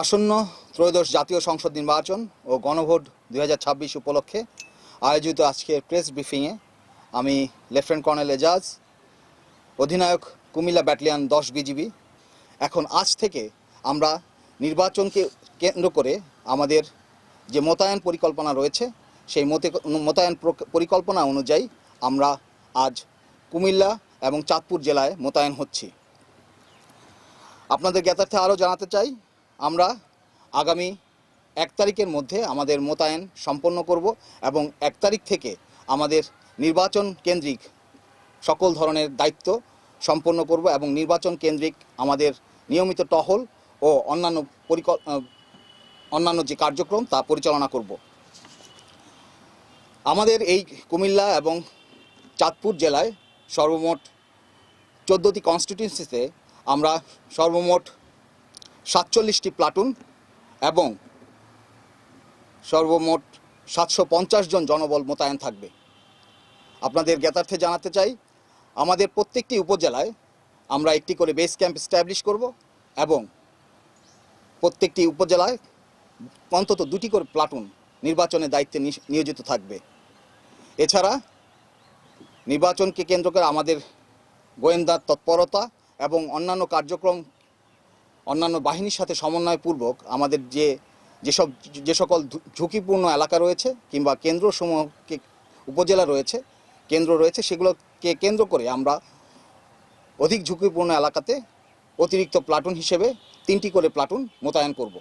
আসন্ন ত্রয়োদশ জাতীয় সংসদ নির্বাচন ও গণভোট 2026 উপলক্ষে আয়োজিত আজকের প্রেস ব্রিফিংয়ে আমি লেফটেন্যান্ট কর্নেল এজাজ, অধিনায়ক কুমিল্লা ব্যাটালিয়ন 10 বিজিবি। এখন আজ থেকে আমরা নির্বাচনকে কেন্দ্র করে আমাদের যে মোতায়েন পরিকল্পনা রয়েছে সেই মোতায়েন পরিকল্পনা অনুযায়ী আমরা আজ কুমিল্লা এবং চাঁদপুর জেলায় মোতায়েন হচ্ছি। আপনাদের জ্ঞাতার্থে আরও জানাতে চাই, আমরা আগামী 1 তারিখের মধ্যে আমাদের মোতায়েন সম্পন্ন করব এবং 1 তারিখ থেকে আমাদের নির্বাচন কেন্দ্রিক সকল ধরনের দায়িত্ব সম্পন্ন করব এবং নির্বাচন কেন্দ্রিক আমাদের নিয়মিত টহল ও অন্যান্য যে কার্যক্রম তা পরিচালনা করব। আমাদের এই কুমিল্লা এবং চাঁদপুর জেলায় সর্বমোট 14টি কনস্টিটিউয়েন্সিতে আমরা সর্বমোট 47টি প্লাটুন এবং সর্বমোট 750 জন জনবল মোতায়েন থাকবে। আপনাদের জ্ঞাতার্থে জানাতে চাই, আমাদের প্রত্যেকটি উপজেলায় আমরা একটি করে বেস ক্যাম্প এস্টাবলিশ করব এবং প্রত্যেকটি উপজেলায় অন্তত 2টি করে প্লাটুন নির্বাচনের দায়িত্বে নিয়োজিত থাকবে। এছাড়া নির্বাচনকে কেন্দ্র করে আমাদের গোয়েন্দার তৎপরতা এবং অন্যান্য কার্যক্রম অন্যান্য বাহিনীর সাথে সমন্বয়পূর্বক আমাদের যে সকল ঝুঁকিপূর্ণ এলাকা রয়েছে কিংবা কেন্দ্রসমূহকে উপজেলা রয়েছে, কেন্দ্র রয়েছে, সেগুলোকে কেন্দ্র করে আমরা অধিক ঝুঁকিপূর্ণ এলাকাতে অতিরিক্ত প্লাটুন হিসেবে 3টি করে প্লাটুন মোতায়েন করব।